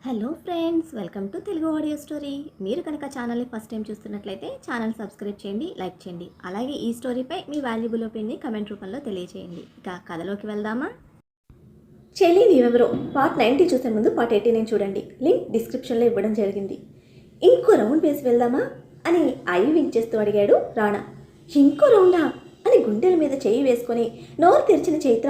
Hello friends, welcome to Telugu audio story. మీరు కనుక ఛానల్ని ఫస్ట్ టైం చూస్తున్నట్లయితే ఛానల్ సబ్స్క్రైబ్ చేయండి, లైక్ చేయండి. అలాగే ఈ స్టోరీపై మీ వాల్యుబుల్ ఒపీనియన్ని కమెంట్ రూపంలో తెలియజేయండి. ఇక కథలోకి వెళ్దామా? చెల్లి నీవెవరో పార్ట్ 90 చూసే ముందు పార్ట్ 89 చూడండి. లింక్ డిస్క్రిప్షన్లో ఇవ్వడం జరిగింది. ఇంకో రౌండ్ వేసి వెళ్దామా అని ఐ వింక్ చేస్తూ అడిగాడు రాణా. ఇంకో రౌండా అని గుండెల మీద చేయి వేసుకొని నోరు తెరిచిన చైత్ర,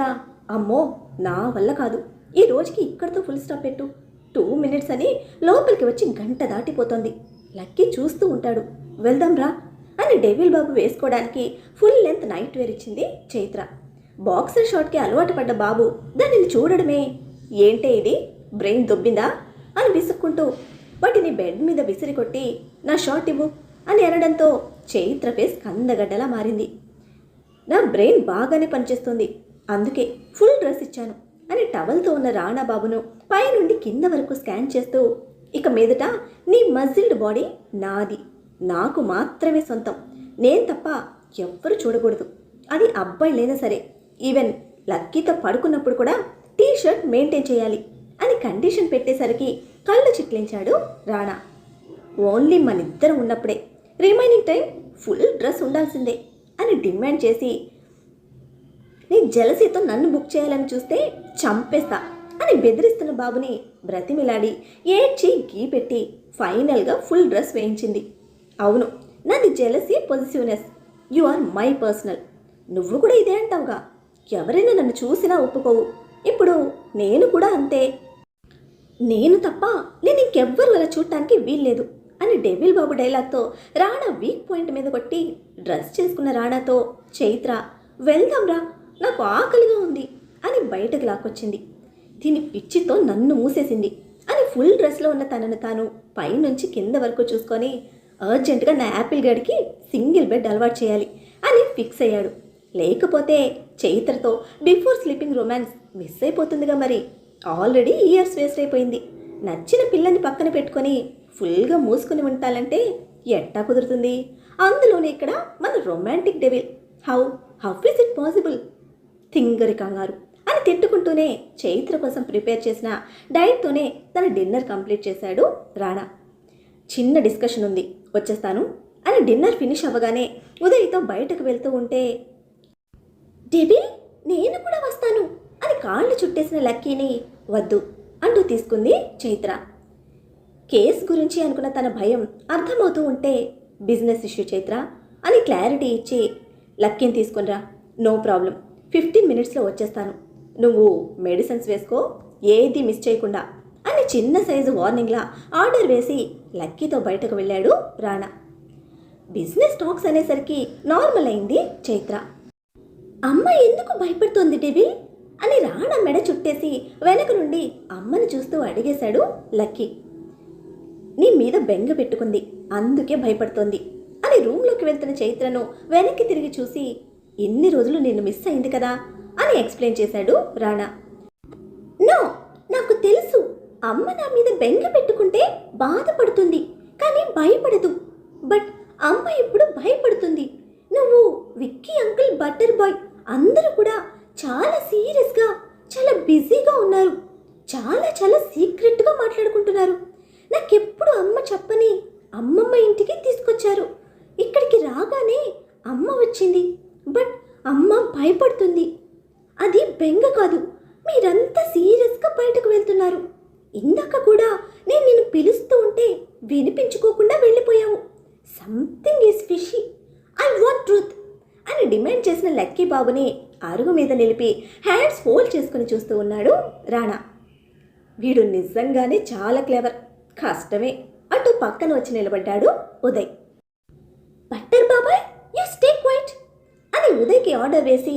అమ్మో నా వల్ల కాదు, ఈ రోజుకి ఇక్కడితో ఫుల్ స్టాప్ పెట్టు, 2 minutes అని లోపలికి వచ్చి గంట దాటిపోతోంది. లక్కీ చూస్తూ ఉంటాడు. వెళ్దాం రా అని డెవిల్ బాబు వేసుకోవడానికి ఫుల్ లెంత్ నైట్ వేర్ ఇచ్చింది చైత్ర. బాక్సర్ షాట్కి అలవాటు పడ్డ బాబు దానిని చూడడమే, ఏంటే ఇది బ్రెయిన్ దొబ్బిందా అని విసుక్కుంటూ వాటిని బెడ్ మీద విసిరి కొట్టి నా షాట్ ఇవ్వు అని అనడంతో చైత్ర ఫేస్ కందగడ్డలా మారింది. నా బ్రెయిన్ బాగానే పనిచేస్తుంది, అందుకే ఫుల్ డ్రెస్ ఇచ్చాను అని టవల్తో ఉన్న రాణా బాబును పైనుండి కింద వరకు స్కాన్ చేస్తూ, ఇక మీదట నీ మజిల్డ్ బాడీ నాది, నాకు మాత్రమే సొంతం, నేను తప్ప ఎవ్వరు చూడకూడదు, అది అబ్బాయిలైనా సరే, ఈవెన్ లక్కీతో పడుకున్నప్పుడు కూడా టీ షర్ట్ మెయింటైన్ చేయాలి అని కండిషన్ పెట్టేసరికి కళ్ళు చిట్లించాడు రాణా. ఓన్లీ మనిద్దరం ఉన్నప్పుడే, రిమైనింగ్ టైం ఫుల్ డ్రెస్ ఉండాల్సిందే అని డిమాండ్ చేసి, నీ జలసీతో నన్ను బుక్ చేయాలని చూస్తే చంపేస్తా అని బెదిరిస్తున్న బాబుని బ్రతిమిలాడి ఏడ్చి గీ పెట్టి ఫైనల్గా ఫుల్ డ్రెస్ వేయించింది. అవును, నాది jealousy, positiveness, you are my personal, నువ్వు కూడా ఇదే అంటావుగా, ఎవరైనా నన్ను చూసినా ఒప్పుకోవు, ఇప్పుడు నేను కూడా అంతే, నేను తప్ప నేను ఇంకెవ్వరు అలా చూడటానికి వీల్లేదు అని డెవిల్ బాబు డైలాగ్తో రాణా వీక్ పాయింట్ మీద కొట్టి డ్రెస్ చేసుకున్న రాణాతో చైత్ర, వెళ్దాం రా, నాకు ఆకలిగా ఉంది అని బయటకు లాక్కొచ్చింది. దీని పిచ్చితో నన్ను మూసేసింది అని ఫుల్ డ్రెస్లో ఉన్న తనను తాను పైనుంచి కింద వరకు చూసుకొని అర్జెంటుగా నా యాపిల్ గడికి సింగిల్ బెడ్ అలవాటు చేయాలి అని ఫిక్స్ అయ్యాడు. లేకపోతే చైత్రతో బిఫోర్ స్లీపింగ్ రొమాన్స్ మిస్ అయిపోతుందిగా. మరి ఆల్రెడీ ఇయర్స్ వేస్ట్ అయిపోయింది. నచ్చిన పిల్లని పక్కన పెట్టుకొని ఫుల్గా మూసుకొని ఉంటాలంటే ఎట్టా కుదురుతుంది? అందులోనే ఇక్కడ మన romantic devil. How is it possible? తింగరి కంగారు అని తిట్టుకుంటూనే చైత్ర కోసం ప్రిపేర్ చేసిన డైట్తోనే తన డిన్నర్ కంప్లీట్ చేశాడు రాణా. చిన్న డిస్కషన్ ఉంది, వచ్చేస్తాను అని డిన్నర్ ఫినిష్ అవ్వగానే ఉదయ్తో బయటకు వెళ్తూ ఉంటే, డెబిల్ నేను కూడా వస్తాను అని కాళ్ళు చుట్టేసిన లక్కీని వద్దు అంటూ తీసుకుంది చైత్ర. కేసు గురించి అనుకున్న తన భయం అర్థమవుతూ ఉంటే, బిజినెస్ ఇష్యూ చైత్ర అని క్లారిటీ ఇచ్చి, లక్కీని తీసుకునిరా, నో ప్రాబ్లం, 15 minutesలో వచ్చేస్తాను, నువ్వు మెడిసిన్స్ వేసుకో, ఏది మిస్ చేయకుండా అని చిన్న సైజు వార్నింగ్లా ఆర్డర్ వేసి లక్కీతో బయటకు వెళ్ళాడు రాణా. బిజినెస్ టాక్స్ అనేసరికి నార్మల్ అయింది చైత్ర. అమ్మ ఎందుకు భయపడుతోంది డెవిల్ అని రాణా మెడ చుట్టేసి వెనక నుండి అమ్మని చూస్తూ అడిగేశాడు లక్కీ. నీ మీద బెంగ పెట్టుకుంది, అందుకే భయపడుతోంది అని రూమ్లోకి వెళ్తున్న చైత్రను వెనక్కి తిరిగి చూసి, ఎన్ని రోజులు నేను మిస్ అయింది కదా అని ఎక్స్ప్లెయిన్ చేశాడు రాణా. నో, నాకు తెలుసు, అమ్మ నా మీద బెంగ పెట్టుకుంటే బాధపడుతుంది కానీ భయపడదు, బట్ అమ్మ ఇప్పుడు భయపడుతుంది. నువ్వు, విక్కీ అంకుల్, బటర్ బాయ్ అందరూ కూడా చాలా సీరియస్గా, చాలా బిజీగా ఉన్నారు, చాలా సీక్రెట్గా మాట్లాడుకుంటున్నారు. నాకెప్పుడు అమ్మ చెప్పని అమ్మమ్మ ఇంటికి తీసుకొచ్చారు. ఇక్కడికి రాగానే అమ్మ వచ్చింది, బట్ అమ్మ భయపడుతుంది. అది బెంగ కాదు, మీరంతా సీరియస్గా బయటకు వెళ్తున్నారు. ఇందాక కూడా నేను నిన్ను పిలుస్తూ ఉంటే వినిపించుకోకుండా వెళ్ళిపోయావు. Something is fishy, I want truth అని డిమాండ్ చేసిన లక్కీ బాబుని అరుగు మీద నిలిపి హ్యాండ్స్ ఫోల్డ్ చేసుకుని చూస్తూ ఉన్నాడు రాణా. వీడు నిజంగానే చాలా క్లెవర్, కష్టమే అంటూ పక్కన వచ్చి నిలబడ్డాడు ఉదయ్. బట్టర్ బాబాయ్, యూ స్టే క్వైట్ అని ఉదయ్కి ఆర్డర్ వేసి,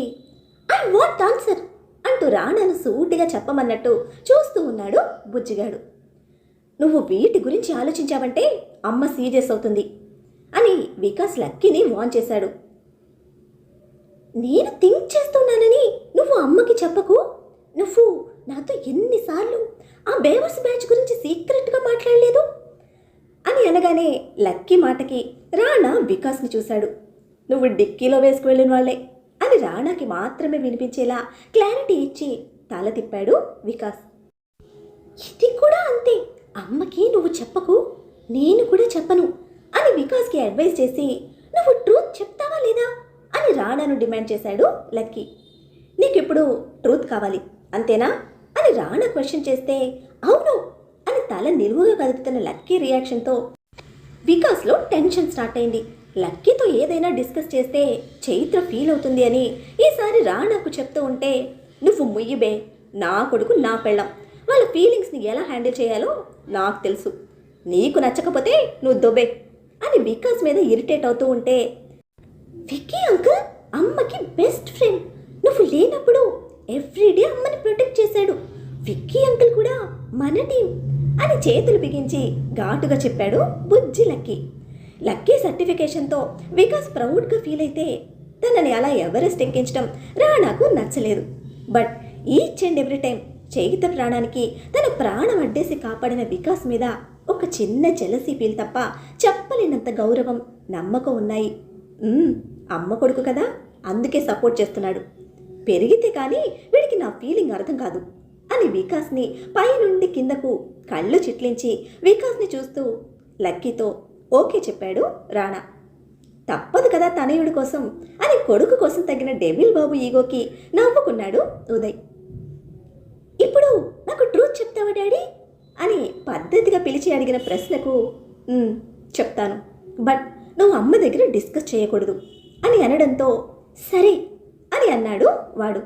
ఐ వాంట్ ఆన్సర్ అంటూ రాణాను సూటిగా చెప్పమన్నట్టు చూస్తూ ఉన్నాడు బుజ్జిగాడు. నువ్వు వీటి గురించి ఆలోచించావంటే అమ్మ సీరియస్ అవుతుంది అని వికాస్ లక్కీని వార్న్ చేశాడు. నేను థింక్ చేస్తున్నానని నువ్వు అమ్మకి చెప్పకు. నువ్వు నాతో ఎన్నిసార్లు ఆ బేవర్స్ బ్యాచ్ గురించి సీక్రెట్గా మాట్లాడలేదు అని అనగానే లక్కీ మాటకి రాణా వికాస్ని చూశాడు. నువ్వు డిక్కీలో వేసుకు వెళ్ళిన వాళ్ళే అని రాణాకి మాత్రమే వినిపించేలా క్లారిటీ ఇచ్చి తల తిప్పాడు వికాస్. ఇది కూడా అంతే, చెప్పకు, నేను కూడా చెప్పను అని వికాస్కి అడ్వైస్ చేసి నువ్వు ట్రూత్ చెప్తావా లేదా అని రాణాను డిమాండ్ చేశాడు లక్కీ. నీకిప్పుడు ట్రూత్ కావాలి అంతేనా అని రాణా క్వశ్చన్ చేస్తే అవును అని తల నిలువుగా కదుపుతున్న లక్కీ రియాక్షన్తో వికాస్లో టెన్షన్ స్టార్ట్ అయింది. లక్కీతో ఏదైనా డిస్కస్ చేస్తే చైత్ర ఫీల్ అవుతుంది అని ఈసారి రాణాకు చెప్తూ ఉంటే నువ్వు ముయ్యిబే, నా కొడుకు నా పెళ్ళం, వాళ్ళ ఫీలింగ్స్ని ఎలా హ్యాండిల్ చేయాలో నాకు తెలుసు, నీకు నచ్చకపోతే నువ్వు దొబ్బే అని వికాస్ మీద ఇరిటేట్ అవుతూ ఉంటే విక్కీ అంకుల్ అమ్మకి బెస్ట్ ఫ్రెండ్, నువ్వు లేనప్పుడు ఎవ్రీడే అమ్మని ప్రొటెక్ట్ చేశాడు, విక్కీ అంకుల్ కూడా మన టీం అని చేతులు బిగించి ఘాటుగా చెప్పాడు బుజ్జి లక్కీ. లక్కీ సర్టిఫికేషన్తో వికాస్ ప్రౌడ్గా ఫీల్ అయితే తనని అలా ఎవరెస్ట్ ఎక్కించడం రాణాకు నచ్చలేదు. But each and every time Chaitra ప్రాణానికి తన ప్రాణం అడ్డేసి కాపాడిన వికాస్ మీద ఒక చిన్న జెలసీ ఫీల్ తప్ప చెప్పలేనంత గౌరవం, నమ్మకం ఉన్నాయి. అమ్మ కొడుకు కదా, అందుకే సపోర్ట్ చేస్తున్నాడు, పెరిగితే కానీ వీడికి నా ఫీలింగ్ అర్థం కాదు అని వికాస్ని పైనుండి కిందకు కళ్ళు చిట్లించి వికాస్ని చూస్తూ లక్కీతో ఓకే చెప్పాడు రాణా. తప్పదు కదా తనయుడి కోసం అని కొడుకు కోసం తగిన డెవిల్ బాబు ఈగోకి నవ్వుకున్నాడు ఉదయ్. ఇప్పుడు నాకు ట్రూత్ చెప్తావా డాడీ అని పద్ధతిగా పిలిచి అడిగిన ప్రశ్నకు చెప్తాను, బట్ నువ్వు అమ్మ దగ్గర డిస్కస్ చేయకూడదు అని అనడంతో సరే అని అన్నాడు వాడు.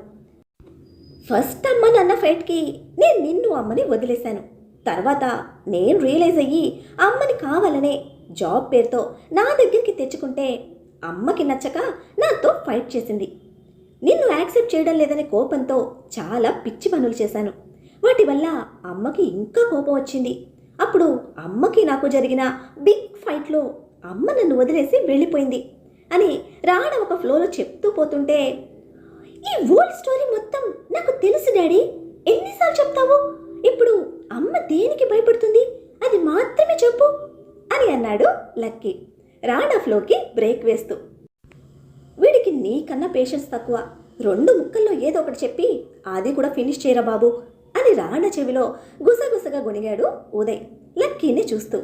ఫస్ట్ అమ్మ నాన్న ఫైట్కి నేను నిన్ను అమ్మని వదిలేశాను, తర్వాత నేను రియలైజ్ అయ్యి అమ్మని కావాలనే జాబ్ పేరుతో నా దగ్గరికి తెచ్చుకుంటే అమ్మకి నచ్చక నాతో ఫైట్ చేసింది. నిన్ను యాక్సెప్ట్ చేయడం లేదనే కోపంతో చాలా పిచ్చి పనులు చేశాను, వాటి వల్ల అమ్మకి ఇంకా కోపం వచ్చింది. అప్పుడు అమ్మకి నాకు జరిగిన బిగ్ ఫైట్లో అమ్మ నన్ను వదిలేసి వెళ్ళిపోయింది అని రాణ ఒక ఫ్లోలో చెప్తూ పోతుంటే ఈ ఓల్డ్ స్టోరీ మొత్తం నాకు తెలుసు డాడీ, ఎన్నిసార్లు చెప్తావు, ఇప్పుడు అమ్మ దేనికి భయపడుతుంది అది మాత్రమే చెప్పు అని అన్నాడు లక్కీ రాణా ఫ్లోకి బ్రేక్ వేస్తూ. వీడికి నీకన్నా పేషెన్స్ తక్కువ, 2 ముక్కల్లో ఏదో ఒకటి చెప్పి అది కూడా ఫినిష్ చేయరా బాబు అని రాణా చెవిలో గుసగుసగా గొనిగాడు ఉదయ్ లక్కీని చూస్తూ.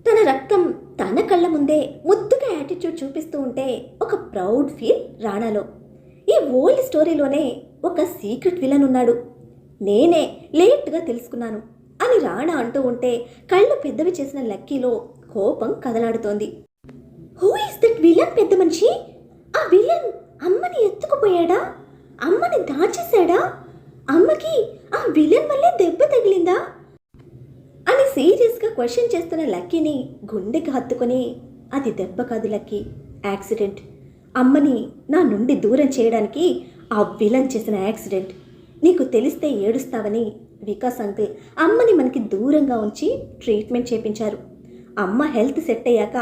తన రక్తం తన కళ్ళ ముందే ముద్దుగా యాటిట్యూడ్ చూపిస్తూ ఉంటే ఒక ప్రౌడ్ ఫీల్ రాణాలో. ఈ ఓల్డ్ స్టోరీలోనే ఒక సీక్రెట్ విలన్ ఉన్నాడు, నేనే లేట్గా తెలుసుకున్నాను అని రాణా అంటూ ఉంటే కళ్ళు పెద్దవి చేసిన లక్కీలో కోపం కదలాడుతోంది. హూ ఈస్ దట్ విలన్ పెద్ద మనిషి? ఆ విలన్ అమ్మని ఎత్తుకుపోయాడా, అమ్మని దాచేశాడా, అమ్మకి ఆ విలన్ వల్లే దెబ్బ తగిలిందా అని సీరియస్గా క్వశ్చన్ చేస్తున్న లక్కీని గుండెకి హత్తుకొని అది దెబ్బ కాదు లక్కీ, యాక్సిడెంట్, అమ్మని నా నుండి దూరం చేయడానికి ఆ విలన్ చేసిన యాక్సిడెంట్, నీకు తెలిస్తే ఏడుస్తావని వికాస్ అంకుల్ అమ్మని మనకి దూరంగా ఉంచి ట్రీట్మెంట్ చేయించారు. అమ్మ హెల్త్ సెట్ అయ్యాక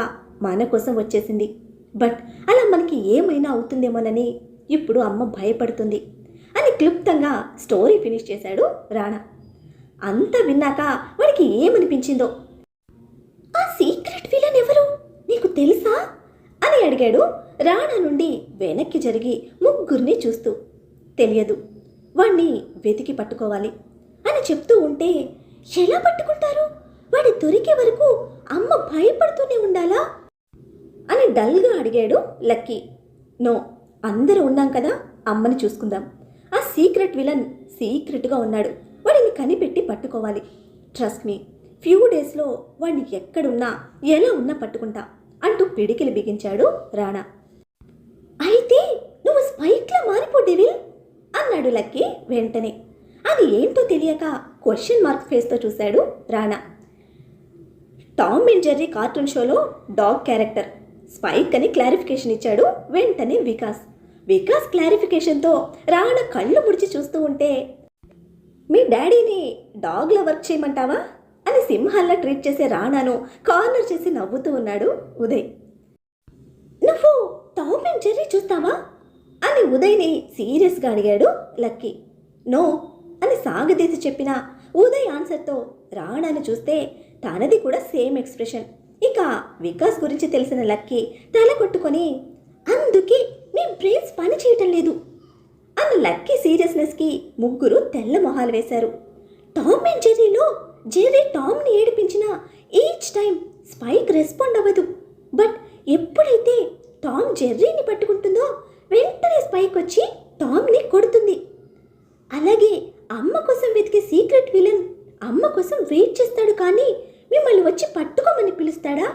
మన కోసం వచ్చేసింది, బట్ అలా మనకి ఏమైనా అవుతుందేమోనని ఇప్పుడు అమ్మ భయపడుతుంది అని క్లుప్తంగా స్టోరీ ఫినిష్ చేశాడు రాణా. అంతా విన్నాక వాడికి ఏమనిపించిందో, ఆ సీక్రెట్ విలన్ ఎవరు నీకు తెలుసా అని అడిగాడు రాణా నుండి వెనక్కి జరిగి ముగ్గురిని చూస్తూ. తెలియదు, వాణ్ణి వెతికి పట్టుకోవాలి అని చెప్తూ ఉంటే ఎలా పట్టుకుంటారు, వాడి దొరికే వరకు అమ్మ భయపడుతూనే ఉండాలా అని డల్గా అడిగాడు లక్కీ. నో, అందరూ ఉన్నాం కదా, అమ్మని చూసుకుందాం, ఆ సీక్రెట్ విలన్ సీక్రెట్గా ఉన్నాడు, వాడిని కనిపెట్టి పట్టుకోవాలి, ట్రస్ట్ మీ, ఫ్యూ డేస్లో వాడిని ఎక్కడున్నా ఎలా ఉన్నా పట్టుకుంటా అంటూ పిడికిలి బిగించాడు రాణా. అయితే నువ్వు స్పైక్లా మారిపో డెవిల్ అన్నాడు లక్కీ వెంటనే. అది ఏంటో తెలియక క్వశ్చన్ మార్క్ ఫేస్తో చూశాడు Rana. Tom and Jerry cartoon షోలో డాగ్ క్యారెక్టర్ స్పైక్ అని క్లారిఫికేషన్ ఇచ్చాడు వెంటనే వికాస్ క్లారిఫికేషన్తో రాణా కళ్ళు ముడిచి చూస్తూ ఉంటే మీ డాడీని డాగ్లో వర్క్ చేయమంటావా అని సింహాల్లా ట్రీట్ చేసే రాణాను కార్నర్ చేసి నవ్వుతూ ఉన్నాడు ఉదయ్. నువ్వు టామ్ అండ్ జెర్రీ చూస్తావా అని ఉదయ్ని సీరియస్గా అడిగాడు లక్కీ. నో అని సాగదీసి చెప్పిన ఉదయ్ ఆన్సర్తో రాణాను చూస్తే తనది కూడా సేమ్ ఎక్స్ప్రెషన్. ఇక వికాస్ గురించి తెలిసిన లక్కీ తల కొట్టుకొని అందుకే నీ బ్రెయిన్స్ పని చేయటం లేదు అన్న లక్కీ సీరియస్నెస్కి ముగ్గురు తెల్ల మొహాలు వేశారు. టామ్ అండ్ జెర్రీలో జెర్రీ టామ్ని ఏడిపించినా ఈచ్ టైం స్పైక్ రెస్పాండ్ అవ్వదు. బట్ ఎప్పుడైతే టామ్ జెర్రీని పట్టుకుంటుందో వెంటనే స్పైక్ వచ్చి టామ్ని కొడుతుంది. అలాగే అమ్మ కోసం వెతికే సీక్రెట్ విలన్ అమ్మ కోసం వెయిట్ చేస్తాడు, కానీ మిమ్మల్ని వచ్చి పట్టుకోమని పిలుస్తాడా?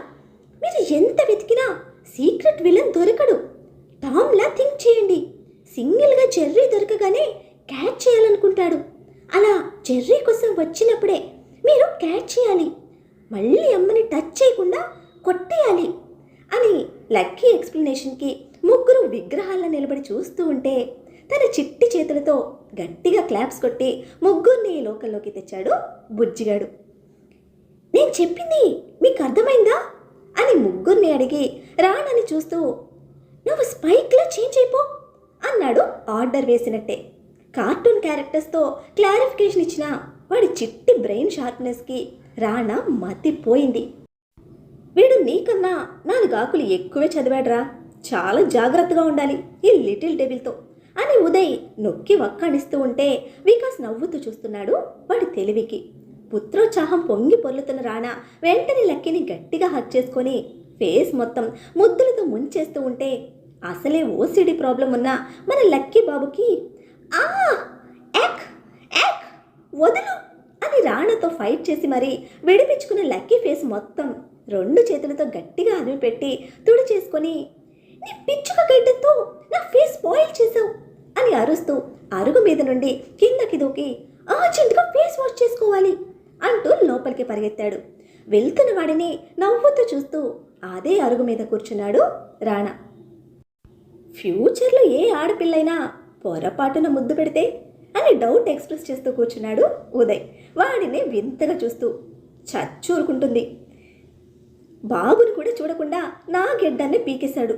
మీరు ఎంత వెతికినా సీక్రెట్ విలన్ దొరకడు. టామ్లా థింక్ చేయండి. సింగిల్గా జెర్రీ దొరకగానే క్యాచ్ చేయాలనుకుంటాడు. అలా జెర్రీ కోసం వచ్చినప్పుడే మీరు క్యాచ్ చేయాలి, మళ్ళీ అమ్మని టచ్ చేయకుండా కొట్టేయాలి అని లక్కీ ఎక్స్ప్లెనేషన్కి ముగ్గురు విగ్రహాల్లో నిలబడి చూస్తూ ఉంటే తన చిట్టి చేతులతో గట్టిగా క్లాప్స్ కొట్టి ముగ్గురిని ఈ లోకంలోకి తెచ్చాడు బుజ్జిగాడు. నేను చెప్పింది మీకు అర్థమైందా అని ముగ్గురిని అడిగి రాణాని చూస్తూ నువ్వు స్పైక్లా చేంజ్ అయిపో అన్నాడు ఆర్డర్ వేసినట్టే. కార్టూన్ క్యారెక్టర్స్తో క్లారిఫికేషన్ ఇచ్చిన వాడి చిట్టి బ్రెయిన్ షార్ప్నెస్కి రాణా మతిపోయింది. వీడు నీకన్నా 4 ఆకులు ఎక్కువే చదివాడ్రా, చాలా జాగ్రత్తగా ఉండాలి ఈ లిటిల్ డెవిల్తో అని ఉదయ్ నొక్కి వక్కాడిస్తూ ఉంటే వికాస్ నవ్వుతూ చూస్తున్నాడు వాడి తెలివికి. పుత్రోత్సాహం పొంగి పొర్లుతున్న రాణా వెంటనే లక్కీని గట్టిగా హక్ చేసుకొని ఫేస్ మొత్తం ముద్దులతో ముంచేస్తూ ఉంటే అసలే ఓసిడి ప్రాబ్లం ఉన్న మన లక్కీ బాబుకి ఆ ఎక్ ఎక్ వదులు అని రాణాతో ఫైట్ చేసి మరీ విడిపించుకున్న లక్కీ ఫేస్ మొత్తం 2 చేతులతో గట్టిగా అదిమి పెట్టి తుడి చేసుకొని నీ పిచ్చుక గడ్డంతో నా ఫేస్ స్పాయిల్ చేసావు అని అరుస్తూ అరుగు మీద నుండి కిందకి దూకి అర్జెంట్గా ఫేస్ వాష్ చేసుకోవాలి అంటూ లోపలికి పరిగెత్తాడు. వెళ్తున్న వాడిని నవ్వుతూ చూస్తూ అదే అరుగు మీద కూర్చున్నాడు రాణా. ఫ్యూచర్లో ఏ ఆడపిల్లైనా పొరపాటున ముద్దు పెడితే అని డౌట్ ఎక్స్ప్రెస్ చేస్తూ కూర్చున్నాడు ఉదయ్. వాడిని వింతగా చూస్తూ చచ్చూరుకుంటుంది. బాబుని కూడా చూడకుండా నా గెడ్డాన్ని పీకేశాడు.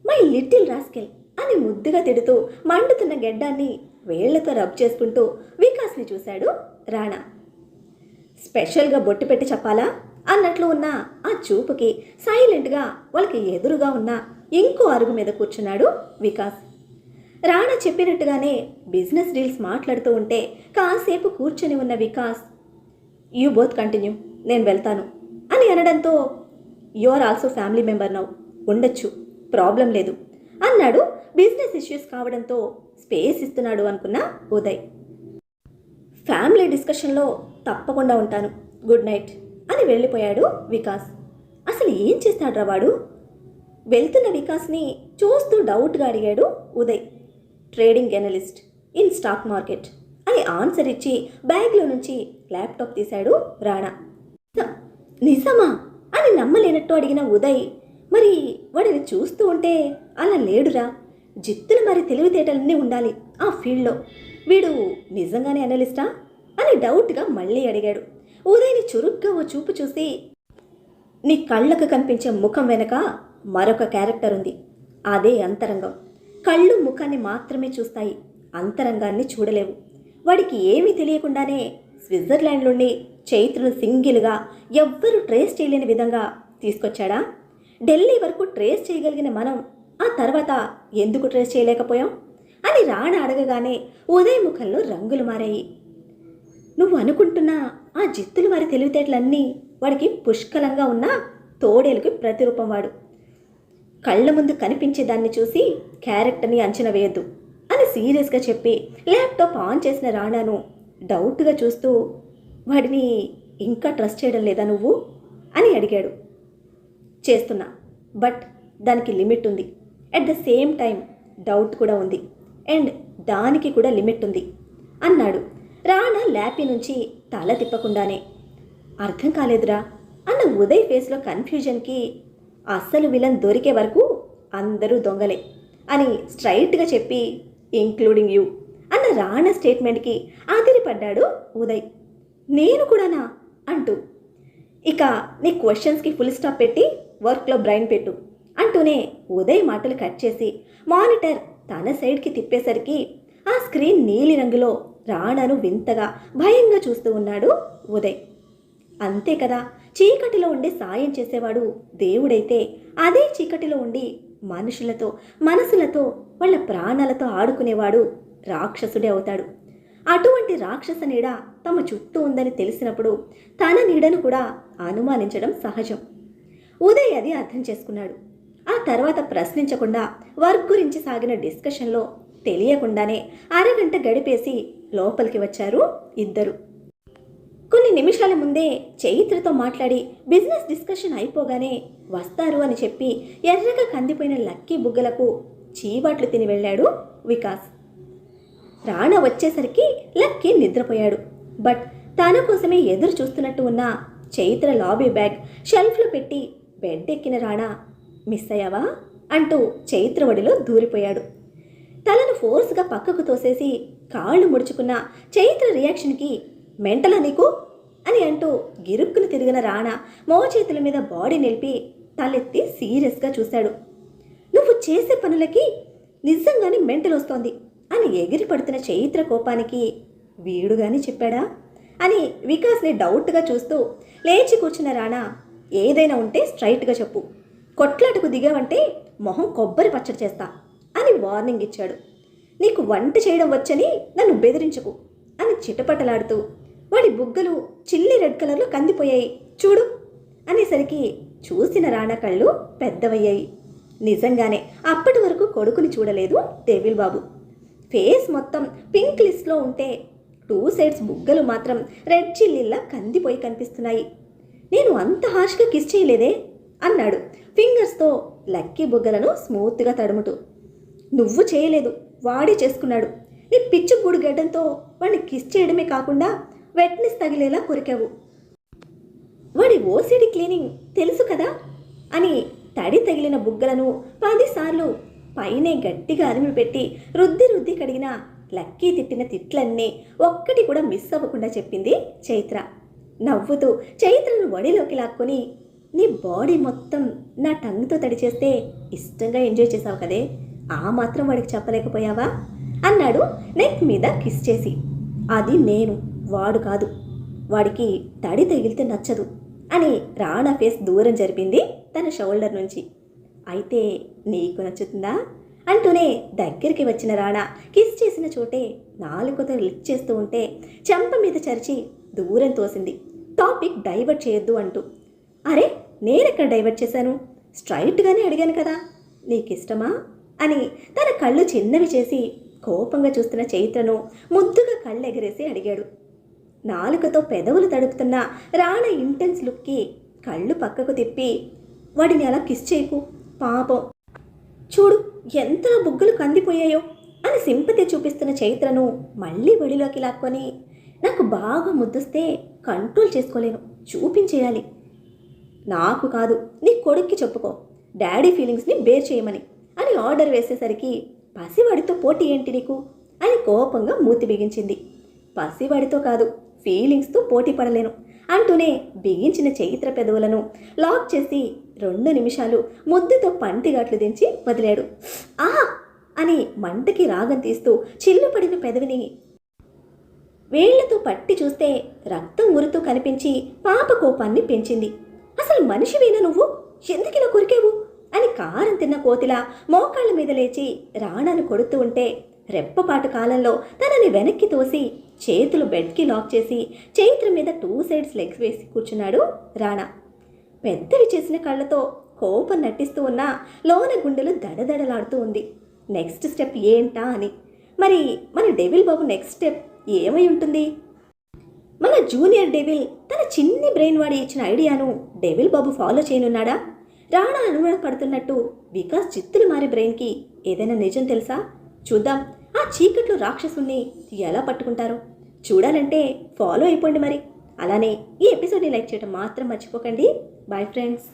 మై లిటిల్ రాస్కెల్ అని ముద్దుగా తిడుతూ మండుతున్న గెడ్డాన్ని వేళ్లతో రబ్ చేసుకుంటూ వికాస్ని చూశాడు రాణా. స్పెషల్గా బొట్టు పెట్టి చెప్పాలా అన్నట్లు ఉన్న ఆ చూపుకి సైలెంట్గా వాళ్ళకి ఎదురుగా ఉన్న ఇంకో అరుగు మీద కూర్చున్నాడు వికాస్. రాణా చెప్పినట్టుగానే బిజినెస్ డీల్స్ మాట్లాడుతూ ఉంటే కాసేపు కూర్చొని ఉన్న వికాస్ యూ బోత్ కంటిన్యూ, నేను వెళ్తాను అని అనడంతో you are also family member now, ఉండొచ్చు, ప్రాబ్లం లేదు అన్నాడు. బిజినెస్ ఇష్యూస్ కావడంతో స్పేస్ ఇస్తున్నాడు అనుకున్న ఉదయ్. ఫ్యామిలీ డిస్కషన్లో తప్పకుండా ఉంటాను, గుడ్ నైట్ అని వెళ్ళిపోయాడు వికాస్. అసలు ఏం చేస్తాడ్రా వాడు? వెళ్తున్న వికాస్ని చూస్తూ డౌట్గా అడిగాడు Uday. Trading analyst in stock market అని ఆన్సర్ ఇచ్చి బ్యాగ్లో నుంచి ల్యాప్టాప్ తీశాడు రాణా. నిజమా అని నమ్మలేనట్టు అడిగిన ఉదయ్, మరి వాడిని చూస్తూ ఉంటే అలా లేడురా, జిత్తులు మరి తెలివితేటలన్నీ ఉండాలి ఆ ఫీల్డ్లో, వీడు నిజంగానే అనలిస్టా అని డౌట్గా మళ్ళీ అడిగాడు. ఉదయ్ని చురుగ్గా ఓ చూపు చూసి నీ కళ్ళకు కనిపించే ముఖం వెనక మరొక క్యారెక్టర్ ఉంది, అదే అంతరంగం. కళ్ళు ముఖాన్ని మాత్రమే చూస్తాయి, అంతరంగాన్ని చూడలేవు. వాడికి ఏమీ తెలియకుండానే స్విట్జర్లాండ్లోని చైత్రను సింగిల్గా ఎవ్వరూ ట్రేస్ చేయలేని విధంగా తీసుకొచ్చాడా? ఢిల్లీ వరకు ట్రేస్ చేయగలిగిన మనం ఆ తర్వాత ఎందుకు ట్రేస్ చేయలేకపోయాం అని రాణా అడగగానే ఉదయ్ ముఖంలో రంగులు మారాయి. నువ్వు అనుకుంటున్న ఆ జిత్తులు వారి తెలివితేటలన్నీ వాడికి పుష్కలంగా ఉన్న తోడేలుకి ప్రతిరూపం. వాడు కళ్ళ ముందు కనిపించే దాన్ని చూసి క్యారెక్టర్ని అంచనా వేయద్దు అని సీరియస్గా చెప్పి ల్యాప్టాప్ ఆన్ చేసిన రాణాను డౌట్గా చూస్తూ వాడిని ఇంకా ట్రస్ట్ చేయడం లేదా నువ్వు అని అడిగాడు. చేస్తున్నా, బట్ దానికి లిమిట్ ఉంది. At the same time doubt కూడా ఉంది, అండ్ దానికి కూడా లిమిట్ ఉంది అన్నాడు. రాణా ల్యాపీ నుంచి తల తిప్పకుండానే. అర్థం కాలేదురా అన్న ఉదయ్ ఫేస్లో కన్ఫ్యూజన్కి అస్సలు విలన్ దొరికే వరకు అందరూ దొంగలే అని స్ట్రైట్గా చెప్పి ఇంక్లూడింగ్ యూ అన్న రాణా స్టేట్మెంట్కి ఆశ్చర్యపడ్డాడు ఉదయ్. నేను కూడానా అంటూ. ఇక నీ క్వశ్చన్స్కి ఫుల్ స్టాప్ పెట్టి వర్క్లో బ్రైన్ పెట్టు అంటూనే ఉదయ్ మాటలు కట్ చేసి మానిటర్ తన సైడ్కి తిప్పేసరికి ఆ స్క్రీన్ నీలి రంగులో రాణాను వింతగా భయంగా చూస్తూ ఉన్నాడు ఉదయ్. అంతే కదా, చీకటిలో ఉండి సాయం చేసేవాడు దేవుడైతే అదే చీకటిలో ఉండి మనుషులతో మనసులతో వాళ్ళ ప్రాణాలతో ఆడుకునేవాడు రాక్షసుడే అవుతాడు. అటువంటి రాక్షస నీడ తమ చుట్టూ ఉందని తెలిసినప్పుడు తన నీడను కూడా అనుమానించడం సహజం. ఉదయ్ అది అర్థం చేసుకున్నాడు. ఆ తర్వాత ప్రశ్నించకుండా వర్క్ గురించి సాగిన డిస్కషన్లో తెలియకుండానే అరగంట గడిపేసి లోపలికి వచ్చారు ఇద్దరు. కొన్ని నిమిషాల ముందే చైత్రతో మాట్లాడి బిజినెస్ డిస్కషన్ అయిపోగానే వస్తారు అని చెప్పి ఎర్రగా కందిపోయిన లక్కీ బుగ్గలకు చీవాట్లు తిని వెళ్ళాడు వికాస్. రాణా వచ్చేసరికి లక్కీ నిద్రపోయాడు. బట్ తన కోసమే ఎదురు చూస్తున్నట్టు ఉన్న చైత్ర లాబీ బ్యాగ్ షెల్ఫ్లో పెట్టి బెడ్ ఎక్కిన రాణా మిస్ అయ్యావా అంటూ చైత్ర ఒడిలో దూరిపోయాడు. తలను ఫోర్స్గా పక్కకు తోసేసి కాళ్ళు ముడుచుకున్న చైత్ర రియాక్షన్కి మెంటలా నీకు అని అంటూ గిరుక్కును తిరిగిన రాణా మోచేతుల మీద బాడీ నిలిపి తలెత్తి సీరియస్గా చూశాడు. నువ్వు చేసే పనులకి నిజంగానే మెంటల్ వస్తోంది అని ఎగిరి పడుతున్న చైత్ర కోపానికి వీడుగాని చెప్పాడా అని వికాస్ని డౌట్గా చూస్తూ లేచి కూర్చున్న రాణా ఏదైనా ఉంటే స్ట్రైట్గా చెప్పు, కొట్లాటకు దిగావంటే మొహం కొబ్బరి పచ్చడి చేస్తా అని వార్నింగ్ ఇచ్చాడు. నీకు వంట చేయడం వచ్చని నన్ను బెదిరించకు అని చిటపటలాడుతూ వాడి బుగ్గలు చిల్లి రెడ్ కలర్లో కందిపోయాయి చూడు అనేసరికి చూసిన రాణా కళ్ళు పెద్దవయ్యాయి. నిజంగానే అప్పటి వరకు కొడుకుని చూడలేదు డెవిల్ బాబు. ఫేస్ మొత్తం పింక్ లిస్ట్లో ఉంటే 2 సైడ్స్ బుగ్గలు మాత్రం రెడ్ చిల్లిల్లా కందిపోయి కనిపిస్తున్నాయి. నేను అంత హార్ష్గా కిస్ చేయలేదే అన్నాడు ఫింగర్స్తో లక్కీ బుగ్గలను స్మూత్గా తడుముతూ. నువ్వు చేయలేదు, వాడే చేసుకున్నాడు. నీ పిచ్చి గూడు గడ్డంతో వాడిని కిస్ చేయడమే కాకుండా వెట్నెస్ తగిలేలా కొరికావు. వాడి ఓసిడి క్లీనింగ్ తెలుసు కదా అని తడి తగిలిన బుగ్గలను 10 సార్లు పైనే గట్టిగా అరిమి పెట్టి రుద్ది రుద్ది కడిగిన లక్కీ తిట్టిన తిట్లన్నీ ఒక్కటి కూడా మిస్ అవ్వకుండా చెప్పింది చైత్ర. నవ్వుతూ చైత్రను వడిలోకి లాక్కొని నీ బాడీ మొత్తం నా టంగ్తో తడి చేస్తే ఇష్టంగా ఎంజాయ్ చేసావు కదే, ఆ మాత్రం వాడికి చెప్పలేకపోయావా అన్నాడు నెక్ మీద కిస్ చేసి. అది నేను, వాడు కాదు. వాడికి తడి తగిలితే నచ్చదు అని రాణా ఫేస్ దూరం జరిపింది తన షోల్డర్ నుంచి. అయితే నీకు నచ్చుతుందా అంటూనే దగ్గరికి వచ్చిన రాణా కిస్ చేసిన చోటే నాలుకతో లిక్ చేస్తూ ఉంటే చెంప మీద చరిచి దూరం తోసింది, టాపిక్ డైవర్ట్ చేయొద్దు అంటూ. అరే నేనెక్కడ డైవర్ట్ చేశాను, స్ట్రైట్గానే అడిగాను కదా, నీకిష్టమా అని తన కళ్ళు చిన్నవి చేసి కోపంగా చూస్తున్న చైత్రను ముద్దుగా కళ్ళు ఎగరేసి అడిగాడు. నాలుకతో పెదవులు తడుపుతున్న రాణా ఇంటెన్స్ లుక్కి కళ్ళు పక్కకు తిప్పి వాడిని అలా కిస్ చేయకు పాపం, చూడు ఎంతలా బుగ్గలు కందిపోయాయో అని సింపతి చూపిస్తున్న చైత్రను మళ్ళీ ఒడిలోకి లాక్కొని నాకు బాగా ముద్దుస్తే కంట్రోల్ చేసుకోలేను, చూపించేయాలి. నాకు కాదు నీ కొడుక్కి చెప్పుకో డాడీ ఫీలింగ్స్ని బేర్ చేయమని అని ఆర్డర్ వేసేసరికి పసివాడితో పోటీ ఏంటి నీకు అని కోపంగా మూతి బిగించింది. పసివాడితో కాదు ఫీలింగ్స్తో పోటీ పడలేను అంటూనే బిగించిన చైత్ర పెదవులను లాక్ చేసి 2 నిమిషాలు ముద్దుతో పంటిగాట్లు దించి వదిలాడు. ఆ అని మంటకి రాగం తీస్తూ చిల్లుపడిన పెదవిని వేళ్లతో పట్టి చూస్తే రక్తం ఉరుతూ కనిపించి పాప కోపాన్ని పెంచింది. అసలు మనిషివేనా నువ్వు, ఎందుకిలా కొరికేవు అని కారం తిన్న కోతిలా మోకాళ్ళ మీద లేచి రాణాను కొడుతూ ఉంటే రెప్పపాటు కాలంలో తనని వెనక్కి తోసి చేతులు బెడ్కి లాక్ చేసి చైత్ర మీద 2 సైడ్స్ లెగ్స్ వేసి కూర్చున్నాడు రాణా. పెద్దవి చేసిన కళ్ళతో కోపం నటిస్తూ ఉన్న లోన గుండెలు దడదడలాడుతూ ఉంది. నెక్స్ట్ స్టెప్ ఏంటా అని. మరి మన డెవిల్ బాబు నెక్స్ట్ స్టెప్ ఏమై ఉంటుంది? మన జూనియర్ డెవిల్ తన చిన్ని బ్రెయిన్ వాడి ఇచ్చిన ఐడియాను డెవిల్ బాబు ఫాలో చేయనున్నాడా? రాణా అనుమానపడుతున్నట్టు వికాస్ చిత్తులు మారి బ్రెయిన్కి ఏదైనా నిజం తెలుసా? చూద్దాం ఆ చీకట్లో రాక్షసుల్ని ఎలా పట్టుకుంటారో. చూడాలంటే ఫాలో అయిపోండి మరి. అలానే ఈ ఎపిసోడ్ని లైక్ చేయడం మాత్రం మర్చిపోకండి. Bye friends.